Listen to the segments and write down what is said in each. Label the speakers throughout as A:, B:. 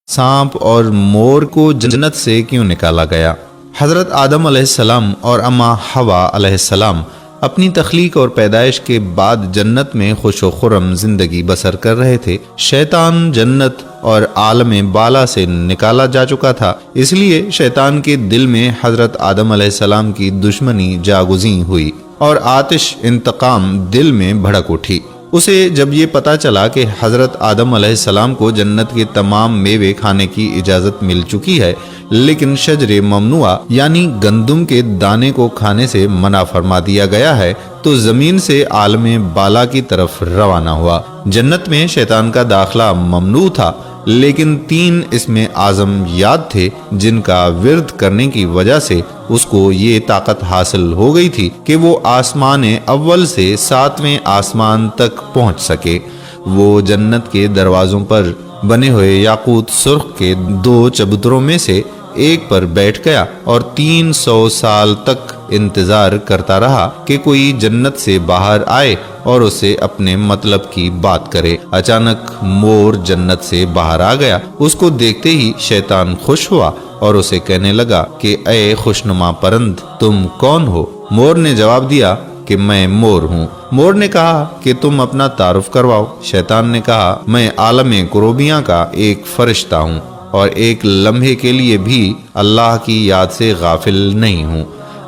A: سانپ اور مور کو جنت سے کیوں نکالا گیا؟ حضرت آدم علیہ السلام اور اماں حوا علیہ السلام اپنی تخلیق اور پیدائش کے بعد جنت میں خوش و خرم زندگی بسر کر رہے تھے۔ شیطان جنت اور عالم بالا سے نکالا جا چکا تھا، اس لیے شیطان کے دل میں حضرت آدم علیہ السلام کی دشمنی جاگزیں ہوئی اور آتش انتقام دل میں بھڑک اٹھی۔ اسے جب یہ پتا چلا کہ حضرت آدم علیہ السلام کو جنت کے تمام میوے کھانے کی اجازت مل چکی ہے، لیکن شجر ممنوعہ یعنی گندم کے دانے کو کھانے سے منع فرما دیا گیا ہے، تو زمین سے عالم بالا کی طرف روانہ ہوا۔ جنت میں شیطان کا داخلہ ممنوع تھا، لیکن 3 اسم اعظم یاد تھے جن کا ورد کرنے کی وجہ سے اس کو یہ طاقت حاصل ہو گئی تھی کہ وہ آسمان اول سے 7ویں آسمان تک پہنچ سکے۔ وہ جنت کے دروازوں پر بنے ہوئے یاقوت سرخ کے 2 چبوتروں میں سے ایک پر بیٹھ گیا اور 300 سال تک انتظار کرتا رہا کہ کوئی جنت سے باہر آئے اور اسے اپنے مطلب کی بات کرے۔ اچانک مور جنت سے باہر آ گیا۔ اس کو دیکھتے ہی شیطان خوش ہوا اور اسے کہنے لگا کہ اے خوشنما پرند، تم کون ہو؟ مور نے جواب دیا کہ میں مور ہوں۔ مور نے کہا کہ تم اپنا تعارف کرواؤ۔ شیطان نے کہا میں عالم کروبیاں کا ایک فرشتہ ہوں اور ایک لمحے کے لیے بھی اللہ کی یاد سے غافل نہیں ہوں۔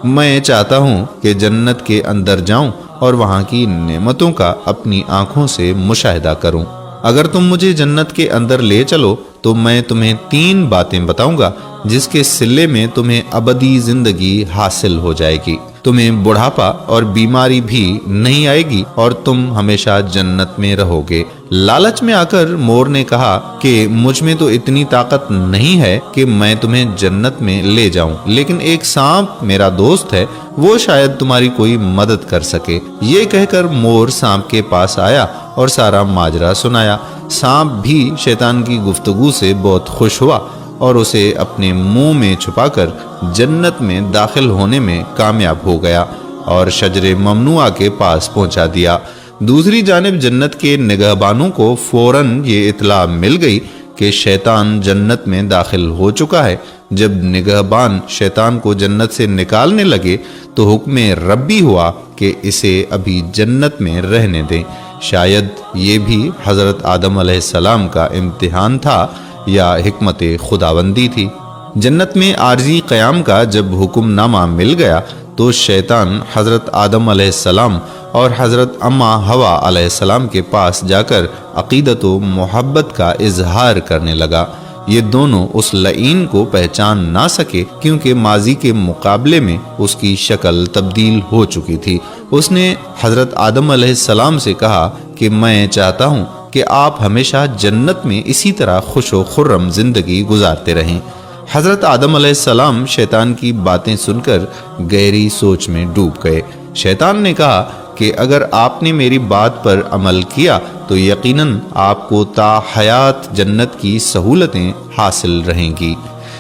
A: میں چاہتا ہوں کہ جنت کے اندر جاؤں اور وہاں کی نعمتوں کا اپنی آنکھوں سے مشاہدہ کروں۔ اگر تم مجھے جنت کے اندر لے چلو تو میں تمہیں 3 باتیں بتاؤں گا جس کے صلے میں تمہیں ابدی زندگی حاصل ہو جائے گی۔ تمہیں بڑھاپا اور بیماری بھی نہیں آئے گی اور تم ہمیشہ جنت میں رہو گے۔ لالچ میں آ کر مور نے کہا کہ مجھ میں تو اتنی طاقت نہیں ہے کہ میں تمہیں جنت میں لے جاؤں، لیکن ایک سانپ میرا دوست ہے، وہ شاید تمہاری کوئی مدد کر سکے۔ یہ کہہ کر مور سانپ کے پاس آیا اور سارا ماجرا سنایا۔ سانپ بھی شیطان کی گفتگو سے بہت خوش ہوا اور اسے اپنے منہ میں چھپا کر جنت میں داخل ہونے میں کامیاب ہو گیا اور شجر ممنوعہ کے پاس پہنچا دیا۔ دوسری جانب جنت کے نگہبانوں کو فوراً یہ اطلاع مل گئی کہ شیطان جنت میں داخل ہو چکا ہے۔ جب نگہبان شیطان کو جنت سے نکالنے لگے تو حکم ربی ہوا کہ اسے ابھی جنت میں رہنے دیں۔ شاید یہ بھی حضرت آدم علیہ السلام کا امتحان تھا یا حکمت خداوندی تھی۔ جنت میں عارضی قیام کا جب حکم نامہ مل گیا تو شیطان حضرت آدم علیہ السلام اور حضرت اماں حوا علیہ السلام کے پاس جا کر عقیدت و محبت کا اظہار کرنے لگا۔ یہ دونوں اس لعین کو پہچان نہ سکے کیونکہ ماضی کے مقابلے میں اس کی شکل تبدیل ہو چکی تھی۔ اس نے حضرت آدم علیہ السلام سے کہا کہ میں چاہتا ہوں کہ آپ ہمیشہ جنت میں اسی طرح خوش و خرم زندگی گزارتے رہیں۔ حضرت آدم علیہ السلام شیطان کی باتیں سن کر گہری سوچ میں ڈوب گئے۔ شیطان نے کہا کہ اگر آپ نے میری بات پر عمل کیا تو یقیناً آپ کو تا حیات جنت کی سہولتیں حاصل رہیں گی۔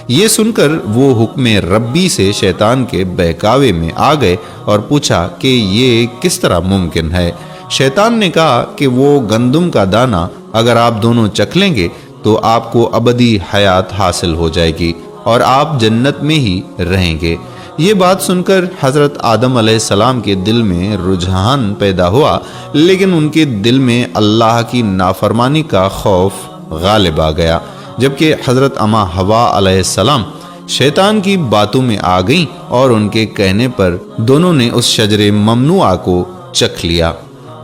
A: یہ سن کر وہ حکم ربی سے شیطان کے بہکاوے میں آ گئے اور پوچھا کہ یہ کس طرح ممکن ہے؟ شیطان نے کہا کہ وہ گندم کا دانہ اگر آپ دونوں چکھ لیں گے تو آپ کو ابدی حیات حاصل ہو جائے گی اور آپ جنت میں ہی رہیں گے۔ یہ بات سن کر حضرت آدم علیہ السلام کے دل میں رجحان پیدا ہوا، لیکن ان کے دل میں اللہ کی نافرمانی کا خوف غالب آ گیا۔ جبکہ حضرت اماں حوا علیہ السلام شیطان کی باتوں میں آ گئیں اور ان کے کہنے پر دونوں نے اس شجر ممنوعہ کو چکھ لیا،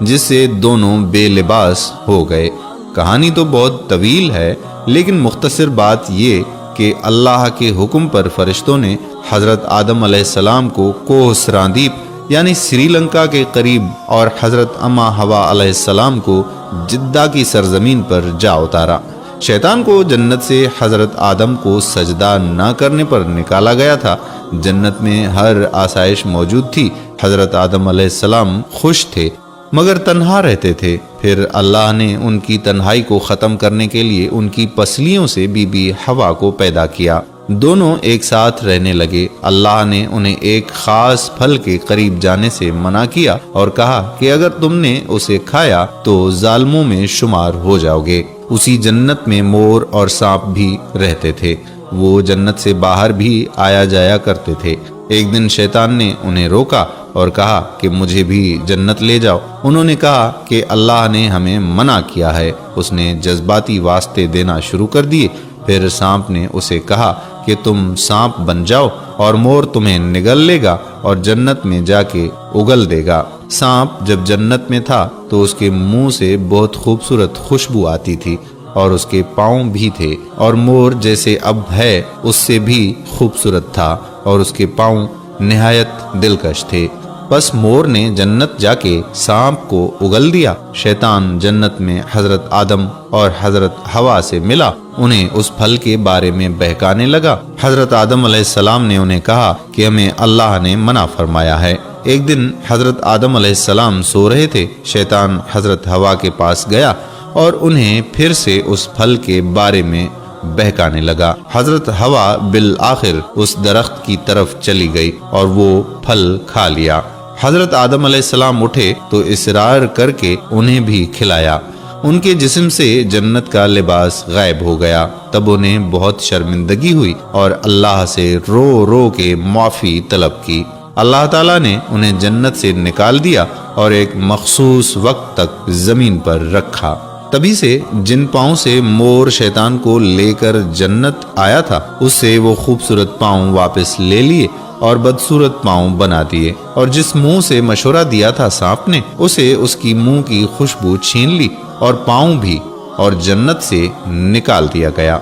A: جس سے دونوں بے لباس ہو گئے۔ کہانی تو بہت طویل ہے، لیکن مختصر بات یہ کہ اللہ کے حکم پر فرشتوں نے حضرت آدم علیہ السلام کو کوہ سراندیپ یعنی سری لنکا کے قریب اور حضرت اماں حوا علیہ السلام کو جدہ کی سرزمین پر جا اتارا۔ شیطان کو جنت سے حضرت آدم کو سجدہ نہ کرنے پر نکالا گیا تھا۔ جنت میں ہر آسائش موجود تھی۔ حضرت آدم علیہ السلام خوش تھے مگر تنہا رہتے تھے۔ پھر اللہ نے ان کی تنہائی کو ختم کرنے کے لیے ان کی پسلیوں سے بی بی حوا کو پیدا کیا۔ دونوں ایک ساتھ رہنے لگے۔ اللہ نے انہیں ایک خاص پھل کے قریب جانے سے منع کیا اور کہا کہ اگر تم نے اسے کھایا تو ظالموں میں شمار ہو جاؤ گے۔ اسی جنت میں مور اور سانپ بھی رہتے تھے۔ وہ جنت سے باہر بھی آیا جایا کرتے تھے۔ ایک دن شیطان نے انہیں روکا اور کہا کہ مجھے بھی جنت لے جاؤ۔ انہوں نے کہا کہ اللہ نے ہمیں منع کیا ہے۔ اس نے جذباتی واسطے دینا شروع کر دیے۔ پھر سانپ نے اسے کہا کہ تم سانپ بن جاؤ اور مور تمہیں نگل لے گا اور جنت میں جا کے اگل دے گا۔ سانپ جب جنت میں تھا تو اس کے منہ سے بہت خوبصورت خوشبو آتی تھی اور اس کے پاؤں بھی تھے، اور مور جیسے اب ہے اس سے بھی خوبصورت تھا اور اس کے پاؤں نہایت دلکش تھے۔ بس مور نے جنت جا کے سانپ کو اگل دیا۔ شیطان جنت میں حضرت آدم اور حضرت حوا سے ملا، انہیں اس پھل کے بارے میں بہکانے لگا۔ حضرت آدم علیہ السلام نے انہیں کہا کہ ہمیں اللہ نے منع فرمایا ہے۔ ایک دن حضرت آدم علیہ السلام سو رہے تھے۔ شیطان حضرت حوا کے پاس گیا اور انہیں پھر سے اس پھل کے بارے میں بہکانے لگا۔ حضرت حوا بالآخر اس درخت کی طرف چلی گئی اور وہ پھل کھا لیا۔ حضرت آدم علیہ السلام اٹھے تو اصرار کر کے انہیں بھی کھلایا۔ ان کے جسم سے جنت کا لباس غائب ہو گیا۔ تب انہیں بہت شرمندگی ہوئی اور اللہ سے رو رو کے معافی طلب کی۔ اللہ تعالیٰ نے انہیں جنت سے نکال دیا اور ایک مخصوص وقت تک زمین پر رکھا۔ تبھی سے جن پاؤں سے مور شیطان کو لے کر جنت آیا تھا، اس سے وہ خوبصورت پاؤں واپس لے لیے اور بدصورت پاؤں بنا دیے، اور جس منہ سے مشورہ دیا تھا سانپ نے، اسے اس کی منہ کی خوشبو چھین لی اور پاؤں بھی، اور جنت سے نکال دیا گیا۔